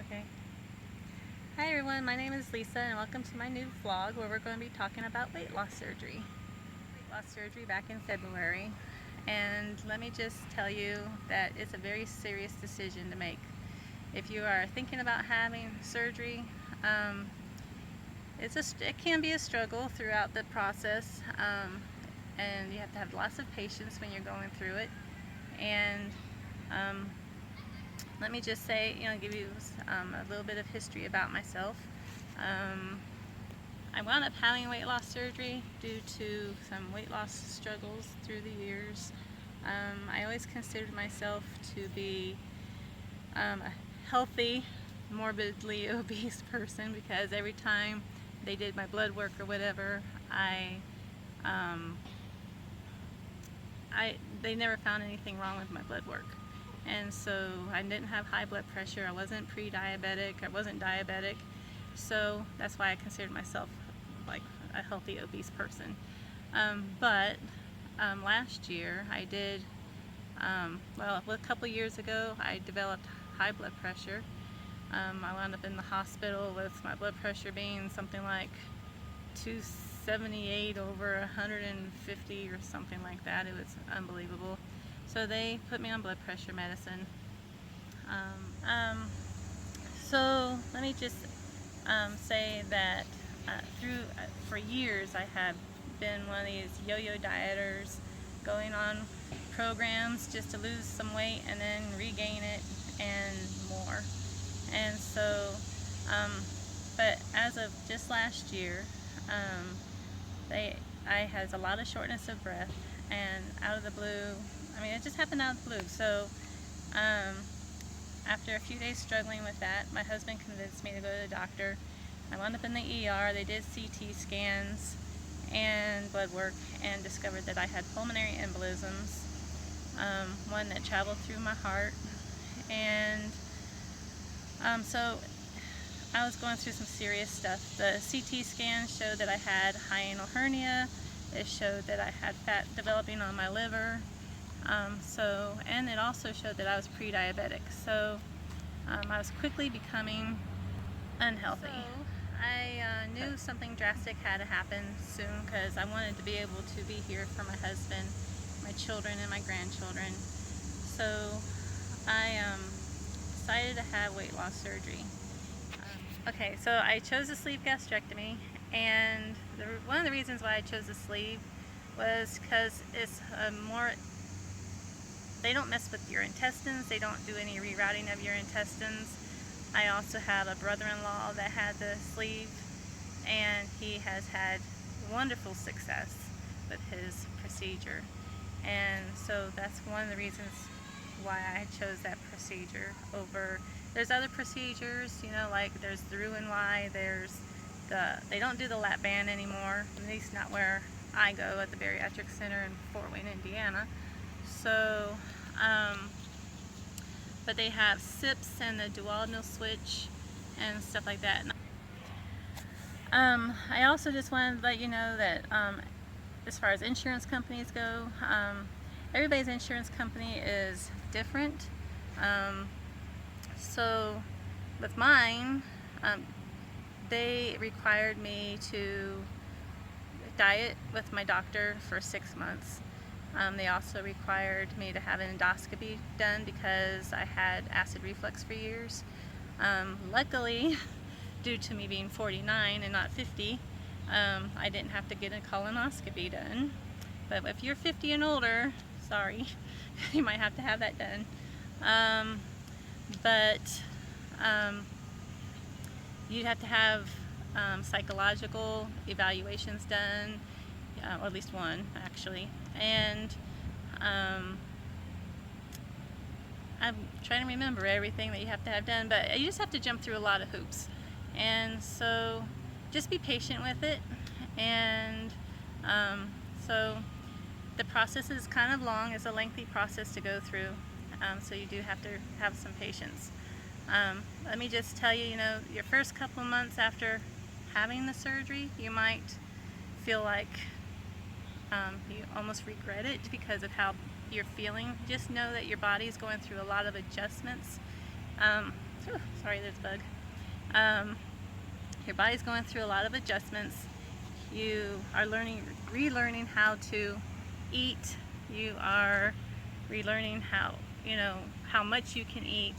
Okay. Hi everyone, my name is Lisa and welcome to my new vlog where we're going to be talking about weight loss surgery. Weight loss surgery back in February, and let me just tell you that it's a very serious decision to make. If you are thinking about having surgery, it can be a struggle throughout the process, and you have to have lots of patience when you're going through it. And let me just say, give you a little bit of history about myself. I wound up having weight loss surgery due to some weight loss struggles through the years. I always considered myself to be a healthy, morbidly obese person because every time they did my blood work or whatever, they never found anything wrong with my blood work. And so I didn't have high blood pressure, I wasn't pre-diabetic, I wasn't diabetic, so that's why I considered myself like a healthy obese person. But last year I did, well, a couple years ago I developed high blood pressure. I wound up in the hospital with my blood pressure being something like 278 over 150 or something like that. It was unbelievable. So they put me on blood pressure medicine. So let me just say that for years I have been one of these yo-yo dieters, going on programs just to lose some weight and then regain it and more. And so, but as of just last year, I had a lot of shortness of breath, and out of the blue, it just happened out of the blue. So after a few days struggling with that, my husband convinced me to go to the doctor. I wound up in the ER. They did CT scans and blood work and discovered that I had pulmonary embolisms, one that traveled through my heart. And so I was going through some serious stuff. The CT scan showed that I had hiatal hernia. It showed that I had fat developing on my liver. And it also showed that I was pre-diabetic. So I was quickly becoming unhealthy. So I knew something drastic had to happen soon because I wanted to be able to be here for my husband, my children, and my grandchildren. So I decided to have weight loss surgery. Okay, so I chose a sleeve gastrectomy, and one of the reasons why I chose a sleeve was because it's they don't mess with your intestines, they don't do any rerouting of your intestines. I also have a brother-in-law that had the sleeve, and he has had wonderful success with his procedure. And so that's one of the reasons why I chose that procedure over, there's other procedures, like there's the Roux-en-Y, they don't do the lap band anymore, at least not where I go at the bariatric center in Fort Wayne, Indiana. So, but they have SIPs and the duodenal switch and stuff like that. I also just wanted to let you know that as far as insurance companies go, everybody's insurance company is different. So with mine, they required me to diet with my doctor for 6 months. They also required me to have an endoscopy done because I had acid reflux for years. Luckily, due to me being 49 and not 50, I didn't have to get a colonoscopy done. But if you're 50 and older, sorry, you might have to have that done. You'd have to have psychological evaluations done, or at least one actually. And I'm trying to remember everything that you have to have done, but you just have to jump through a lot of hoops. And so just be patient with it. And so the process is kind of long. It's a lengthy process to go through. So you do have to have some patience. Let me just tell you, your first couple months after having the surgery, you might feel like you almost regret it because of how you're feeling. Just know that your body is going through a lot of adjustments Whew, sorry, there's a bug. Your body's going through a lot of adjustments. You are relearning how to eat. You are relearning how much you can eat.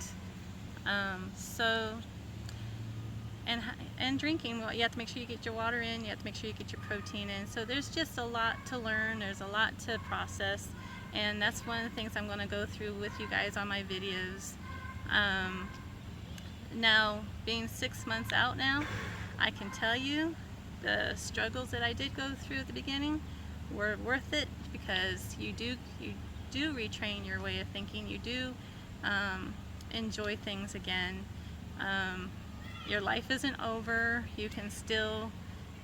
And drinking, well, you have to make sure you get your water in, you have to make sure you get your protein in. So there's just a lot to learn, there's a lot to process, and that's one of the things I'm going to go through with you guys on my videos. Now, being 6 months out now, I can tell you the struggles that I did go through at the beginning were worth it, because you do retrain your way of thinking. You do enjoy things again. Your life isn't over. You can still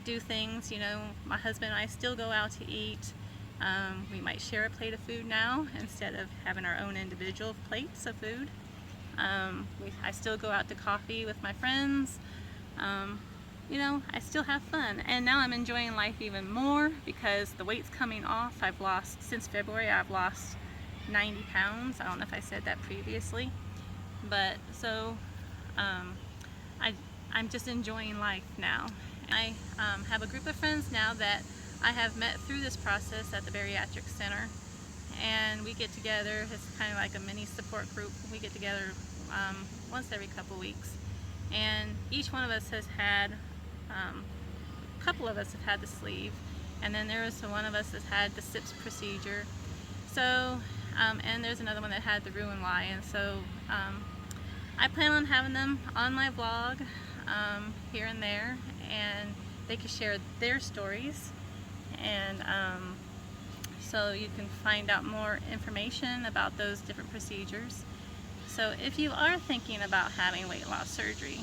do things. You know, my husband and I still go out to eat. We might share a plate of food now instead of having our own individual plates of food. I still go out to coffee with my friends. You know, I still have fun, and now I'm enjoying life even more because the weight's coming off. Since February, I've lost 90 pounds. I don't know if I said that previously, but so I'm just enjoying life now. I have a group of friends now that I have met through this process at the bariatric center, and we get together. It's kind of like a mini support group. We get together once every couple weeks, and each one of us has had a couple of us have had the sleeve, and then there was one of us that had the SIPS procedure. So and there's another one that had the Roux-en-Y, and so I plan on having them on my vlog here and there, and they can share their stories, and so you can find out more information about those different procedures. So if you are thinking about having weight loss surgery,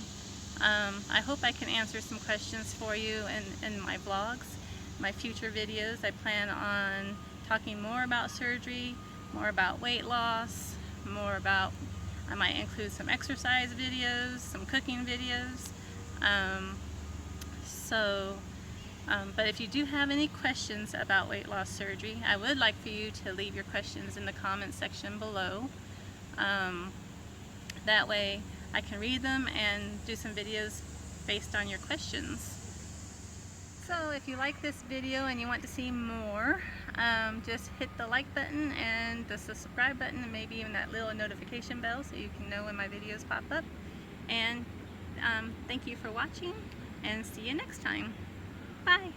I hope I can answer some questions for you in my vlogs, my future videos. I plan on talking more about surgery, more about weight loss, I might include some exercise videos, some cooking videos. But if you do have any questions about weight loss surgery, I would like for you to leave your questions in the comment section below. That way I can read them and do some videos based on your questions. So if you like this video and you want to see more, just hit the like button and the subscribe button, and maybe even that little notification bell so you can know when my videos pop up. And thank you for watching, and see you next time. Bye!